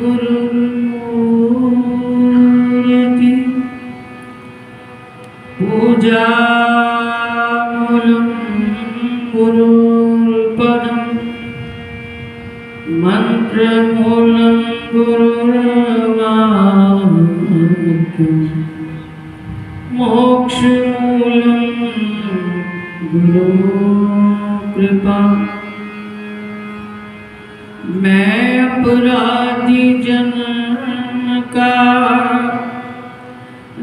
गुरुमूर्ति पूजामूलं गुरुर्पदं मंत्रमूलं गुरुर्वाक्यं मोक्षमूलं गुरुकृपा। मैं अपराधी जन्म का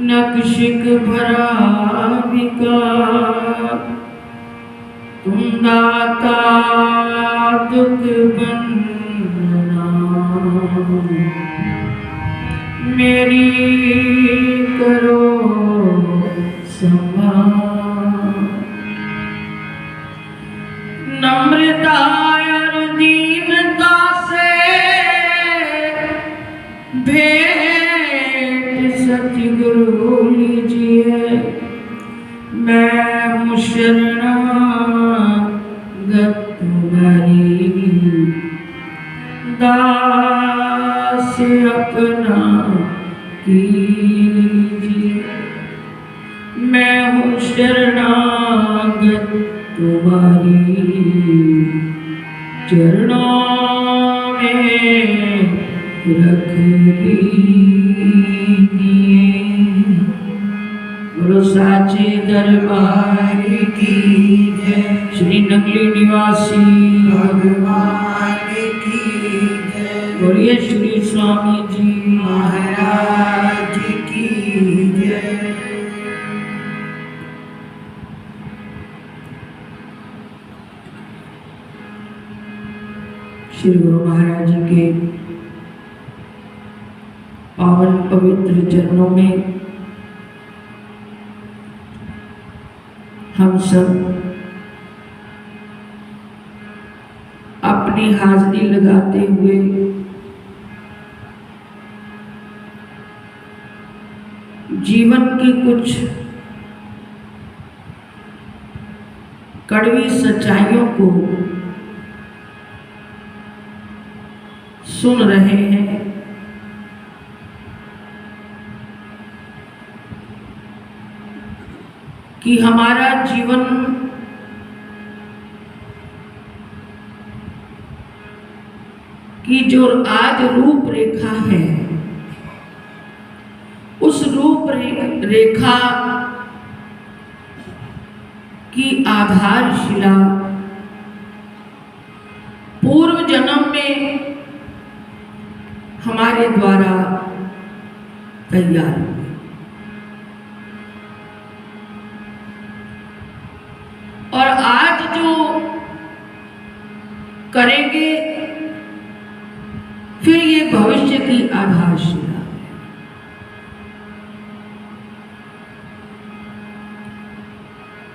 नक्शिक भरा विकार, तुम दाता दुख बंदना मेरी करो संभाल। नम्रता और दीनता से भेंट सतगुरु लीजिए। मैं हूँ शरणागत तुम्हारी, दास अपना कीजिए। मैं हूँ शरणागत तुम्हारी, चरणों में रख दीजिए। बोलो साचे दरबार की जय, श्री नगली निवासी भगवान की जय, बोलिए श्री स्वामी जी महाराज की जय। श्री गुरु महाराज जी के पावन पवित्र चरणों में हम सब अपनी हाजिरी लगाते हुए जीवन की कुछ कड़वी सच्चाइयों को सुन रहे हैं। कि हमारा जीवन की जो आज रूपरेखा है, उस रूपरेखा की आधारशिला पूर्व जन्म में हमारे द्वारा तैयार हुई। और आज जो करेंगे फिर ये भविष्य की आधारशिला है।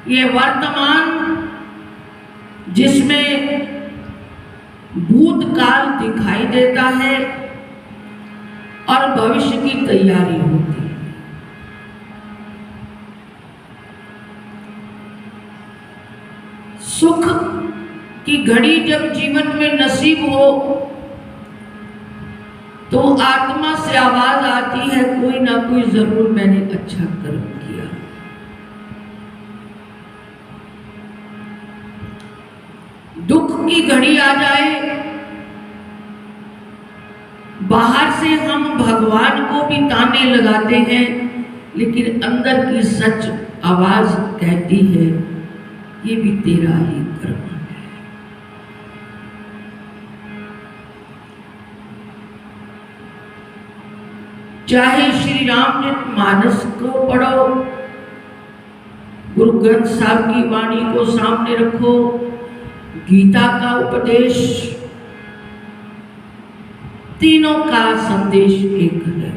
ये वर्तमान जिसमें भूतकाल दिखाई देता है और भविष्य की तैयारी होती है। सुख की घड़ी जब जीवन में नसीब हो तो आत्मा से आवाज आती है, कोई ना कोई जरूर मैंने अच्छा कर्म किया। दुख की घड़ी आ जाए, बाहर से हम भगवान को भी ताने लगाते हैं, लेकिन अंदर की सच आवाज कहती है ये भी तेरा ही कर्म है। चाहे श्री रामचरितमानस को पढ़ो, गुरु ग्रंथ साहब की वाणी को सामने रखो, गीता का उपदेश, तीनों का संदेश एक है।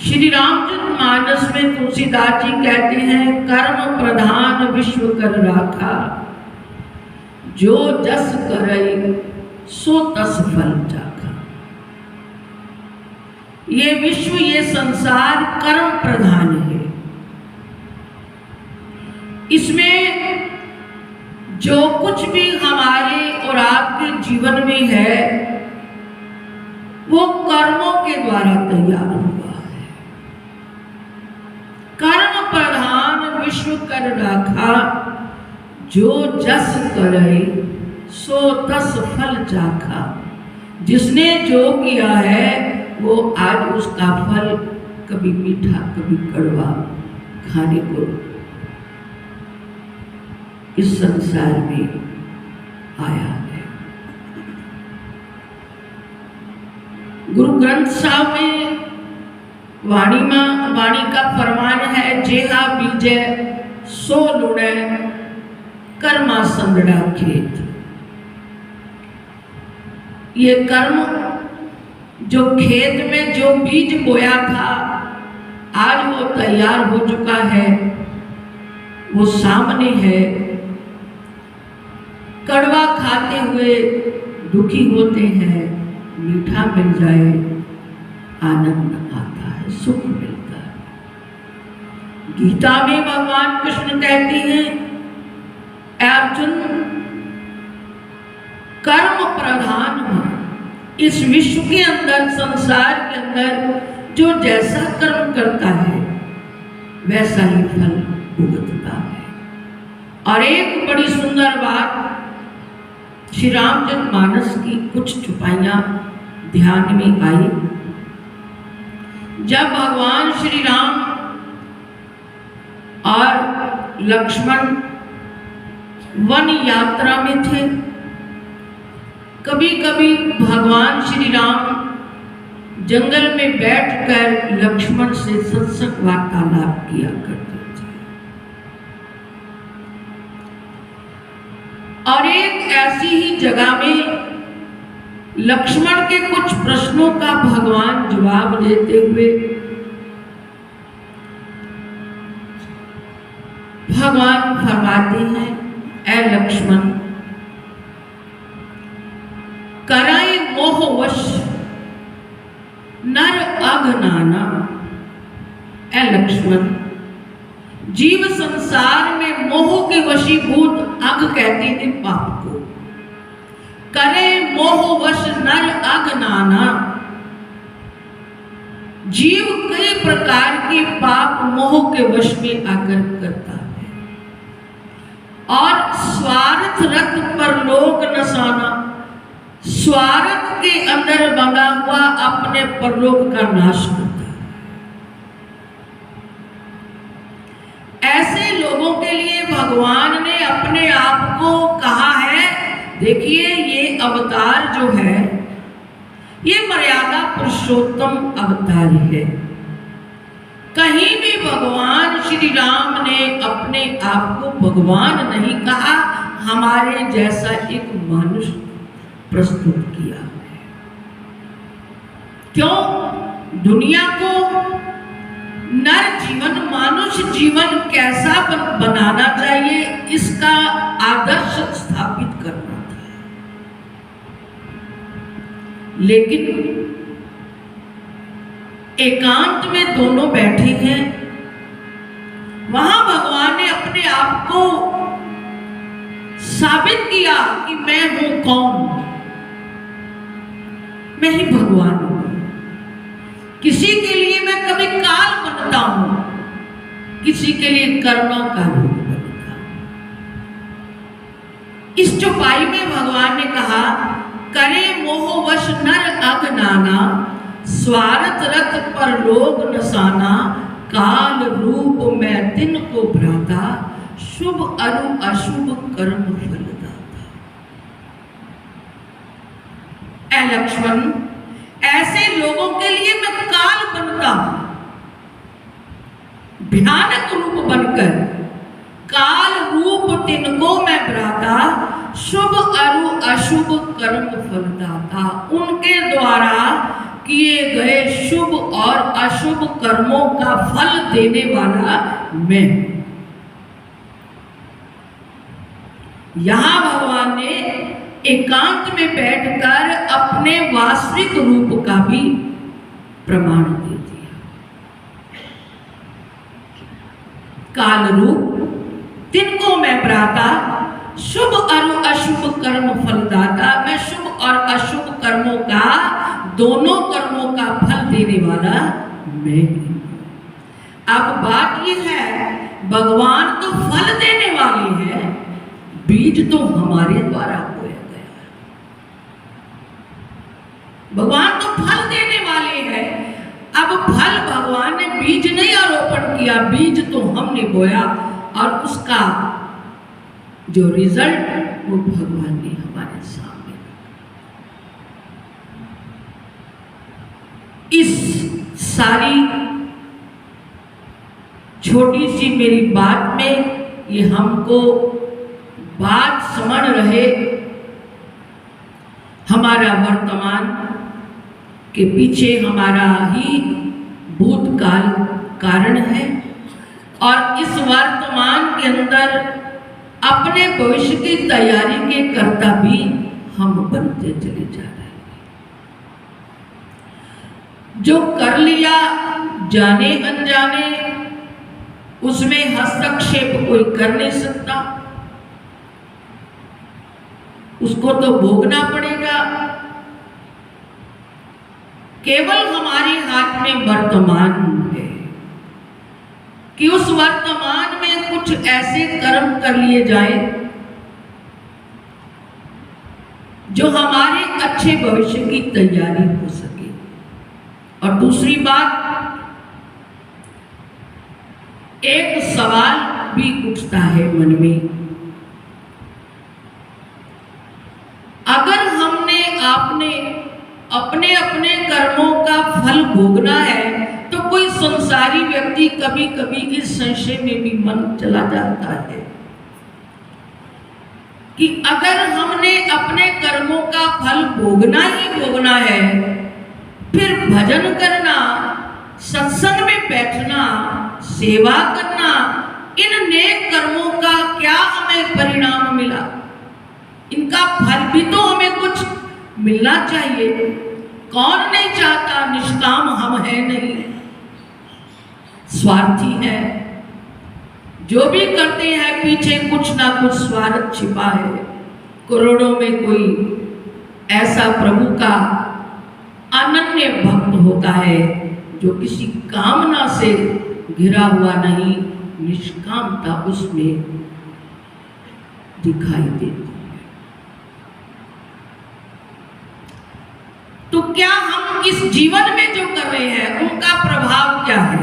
श्री रामचरितमानस में तुलसीदास जी कहते हैं, कर्म प्रधान विश्व कर राखा, जो जस करे सो तस फल चाखा। ये विश्व, ये संसार कर्म प्रधान है। इसमें जो कुछ भी हमारे और आपके जीवन में है वो कर्मों के द्वारा तैयार हुआ है। कर्म प्रधान विश्व कर राखा, जो जस करे सो तस फल चाखा। जिसने जो किया है वो आज उसका फल कभी मीठा कभी कड़वा खाने को इस संसार में आया है। गुरु ग्रंथ साहब में वाणी का फरमान है, जेहा बीजे सो लुड़े कर्मा संगड़ा खेत। ये कर्म जो खेत में जो बीज बोया था आज वो तैयार हो चुका है, वो सामने है। कड़वा खाते हुए दुखी होते हैं, मीठा मिल जाए आनंद आता है, सुख मिलता है। गीता में भगवान कृष्ण कहते हैं, अर्जुन कर्म प्रधान है। इस विश्व के अंदर, संसार के अंदर जो जैसा कर्म करता है वैसा ही फल भुगतता है। और एक बड़ी सुंदर बात श्री रामचरितमानस की कुछ चौपाइयां ध्यान में आई। जब भगवान श्री राम और लक्ष्मण वन यात्रा में थे, कभी कभी भगवान श्री राम जंगल में बैठकर लक्ष्मण से सत्संग वार्तालाप किया करते थे। और एक ऐसी ही जगह में लक्ष्मण के कुछ प्रश्नों का भगवान जवाब देते हुए भगवान फरमाते हैं, ऐ लक्ष्मण कराई मोहवश नर अघनाना। ऐ लक्ष्मण, जीव संसार में मोह के वशीभूत, अघ कहते थे पाप को, करे मोहवश नर अघनाना। जीव कई प्रकार के पाप मोह के वश में आकर करता है। और स्वार्थ रत पर लोक नसाना, स्वार्थ के अंदर बंधा हुआ अपने परलोक का नाश करता है। ऐसे लोगों के लिए भगवान ने अपने आप को कहा है, देखिए ये अवतार जो है ये मर्यादा पुरुषोत्तम अवतार है। कहीं भी भगवान श्री राम ने अपने आप को भगवान नहीं कहा, हमारे जैसा एक मनुष्य प्रस्तुत किया। क्यों? दुनिया को नर जीवन, मानुष जीवन कैसा बनाना चाहिए इसका आदर्श स्थापित करना था। लेकिन एकांत में दोनों बैठे हैं, वहां भगवान ने अपने आप को साबित किया कि मैं हूं कौन, मैं ही भगवान हूं। किसी के लिए मैं कभी काल बनता हूं, किसी के लिए करुणा का रूप बनता हूं। इस चौपाई में भगवान ने कहा, करे मोहवश नर अघनाना, स्वार्थ रत पर लोग नसाना। काल रूप मैं तिन को भ्राता, शुभ अरु अशुभ कर्म फलदाता। ऐ लक्ष्मण, ऐसे लोगों के लिए मैं काल बनता हूं, भयानक रूप बनकर। काल रूप तिनको मैं भ्राता, शुभ अरु अशुभ कर्म फलदाता। उनके द्वारा किए गए शुभ और अशुभ कर्मों का फल देने वाला मैं। यहां भगवान ने एकांत में बैठकर अपने वास्तविक रूप का भी प्रमाण दे दिया। काल रूप तिनको मैं भ्राता, शुभ और अशुभ कर्म फलदाता। मैं शुभ और अशुभ कर्मों का दोनों कर्मों का फल देने वाला मैं ही हूं। अब बात यह है, भगवान तो फल देने वाले हैं, बीज तो हमारे द्वारा बोया गया है। भगवान तो फल देने वाले हैं, अब फल भगवान ने बीज नहीं आरोपण किया, बीज तो हमने बोया और उसका जो रिजल्ट वो भगवान ने हमारे सामने। इस सारी छोटी सी मेरी बात में ये हमको बात समझ रहे, हमारा वर्तमान के पीछे हमारा ही भूतकाल कारण है और इस वर्तमान के अंदर अपने भविष्य की तैयारी के कर्ता भी हम बनते चले जा रहे हैं। जो कर लिया जाने अनजाने उसमें हस्तक्षेप कोई कर नहीं सकता, उसको तो भोगना पड़ेगा। केवल हमारे हाथ में वर्तमान है कि उस वर्तमान में कुछ ऐसे कर्म कर लिए जाए जो हमारे अच्छे भविष्य की तैयारी हो सके। और दूसरी बात, एक सवाल भी उठता है मन में, अगर हमने आपने अपने अपने कर्मों का फल भोगना है तो कोई संसारी व्यक्ति कभी कभी इस संशय में भी मन चला जाता है कि अगर हमने अपने कर्मों का फल भोगना ही भोगना है, फिर भजन करना, सत्संग में बैठना, सेवा करना, इन नेक कर्मों का क्या हमें परिणाम मिला? इनका फल भी तो हमें कुछ मिलना चाहिए। कौन नहीं चाहता? निष्काम हम है नहीं, स्वार्थी है। जो भी करते हैं पीछे कुछ ना कुछ स्वार्थ छिपा है। करोड़ों में कोई ऐसा प्रभु का अनन्य भक्त होता है जो किसी कामना से घिरा हुआ नहीं, निष्कामता उसमें दिखाई देती है। तो क्या हम इस जीवन में जो कर रहे हैं उनका प्रभाव क्या है?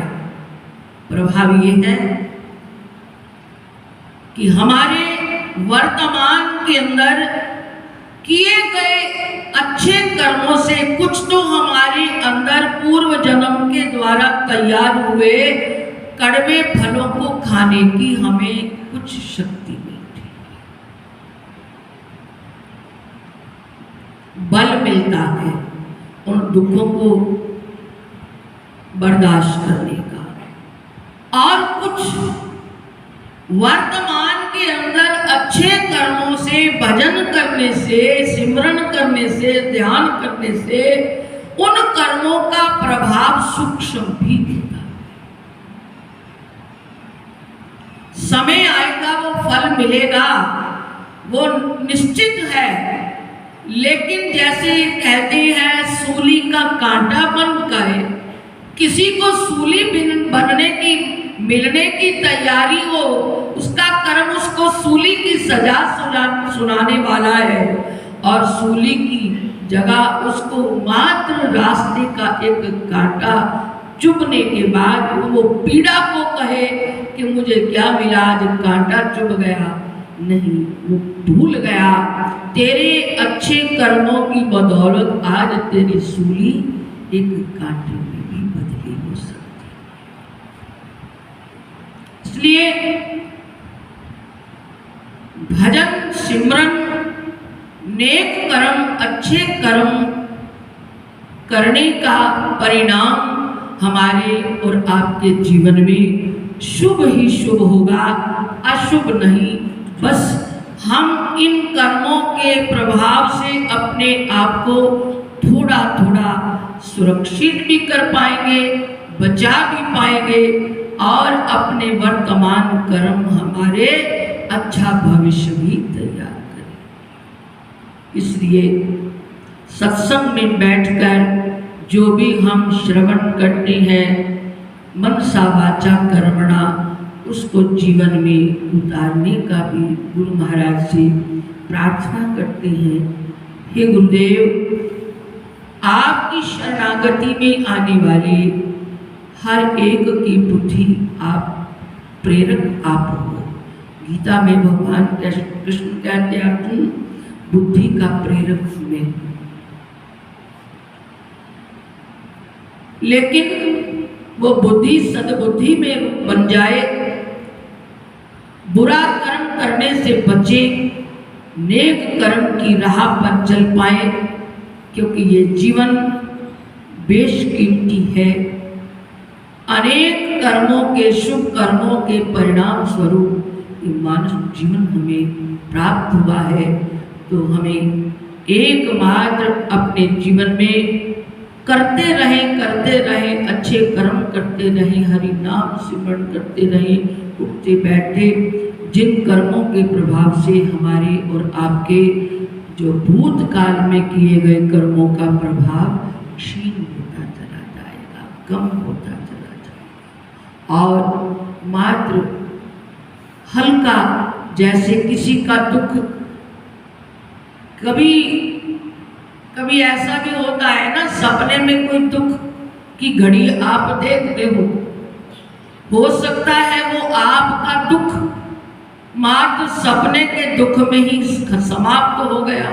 प्रभाव ये है कि हमारे वर्तमान के अंदर किए गए अच्छे कर्मों से कुछ तो हमारे अंदर पूर्व जन्म के द्वारा तैयार हुए कड़वे फलों को खाने की हमें कुछ शक्ति मिलती है, बल मिलता है उन दुखों को बर्दाश्त करने का। और कुछ वर्तमान के अंदर अच्छे कर्मों से, भजन करने से, सिमरन करने से, ध्यान करने से उन कर्मों का प्रभाव सूक्ष्म भी देता है। समय आएगा वो फल मिलेगा, वो निश्चित है। लेकिन जैसे कहते हैं सूली का कांटा बन गए, किसी को सूली बनने की, मिलने की तैयारी हो, उसका कर्म उसको सूली की सजा सुनाने वाला है और सूली की जगह उसको मात्र रास्ते का एक कांटा चुभने के बाद वो पीड़ा को कहे कि मुझे क्या मिला, आज कांटा चुभ गया। नहीं, वो भूल गया तेरे अच्छे कर्मों की बदौलत आज तेरी सूली एक कांटे में भी बदली हो सकती है। इसलिए भजन, सिमरन, नेक कर्म, अच्छे कर्म करने का परिणाम हमारे और आपके जीवन में शुभ ही शुभ होगा, अशुभ नहीं। बस हम इन कर्मों के प्रभाव से अपने आप को थोड़ा थोड़ा सुरक्षित भी कर पाएंगे, बचा भी पाएंगे और अपने वर्तमान कर्म हमारे अच्छा भविष्य भी तैयार करें। इसलिए सत्संग में बैठकर जो भी हम श्रवण करते हैं मनसा वाचा कर्मणा, उसको जीवन में उतारने का भी गुरु महाराज से प्रार्थना करते हैं। हे गुरुदेव, आपकी शरणागति में आने वाले हर एक की बुद्धि आप प्रेरक आप हो। गीता में भगवान कृष्ण कहते हैं अर्जुन, बुद्धि का प्रेरक हूं मैं। लेकिन वो बुद्धि सद्बुद्धि में बन जाए, बुरा कर्म करने से बचे, नेक कर्म की राह पर चल पाए, क्योंकि ये जीवन बेशकीमती है। अनेक कर्मों के, शुभ कर्मों के परिणाम स्वरूप ये मानव जीवन हमें प्राप्त हुआ है। तो हमें एकमात्र अपने जीवन में करते रहें, अच्छे कर्म करते रहें, हरि नाम सिमरण करते रहें, उठते बैठे। जिन कर्मों के प्रभाव से हमारे और आपके जो भूतकाल में किए गए कर्मों का प्रभाव क्षीण होता चला जाएगा, कम होता चला जाएगा, और मात्र हल्का, जैसे किसी का दुख, कभी ऐसा भी होता है ना, सपने में कोई दुख की घड़ी आप देखते हो सकता है वो आपका दुख मात्र सपने के दुख में ही समाप्त हो गया।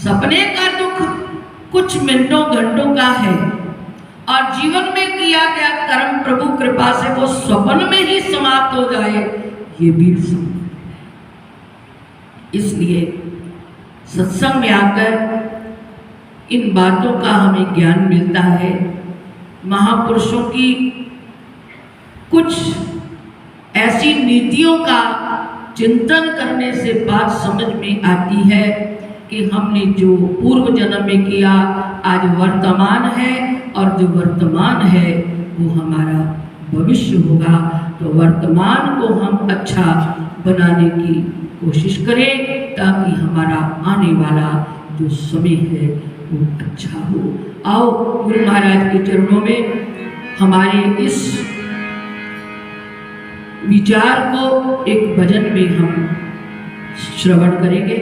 सपने का दुख कुछ मिनटों घंटों का है, और जीवन में किया गया कर्म प्रभु कृपा से वो स्वप्न में ही समाप्त हो जाए, ये भी संभव। इसलिए सत्संग में आकर इन बातों का हमें ज्ञान मिलता है। महापुरुषों की कुछ ऐसी नीतियों का चिंतन करने से बात समझ में आती है कि हमने जो पूर्व जन्म में किया आज वर्तमान है, और जो वर्तमान है वो हमारा भविष्य होगा। तो वर्तमान को हम अच्छा बनाने की कोशिश करें, ताकि हमारा आने वाला जो समय है वो अच्छा हो। आओ गुरु महाराज के चरणों में हमारे इस विचार को एक भजन में हम श्रवण करेंगे।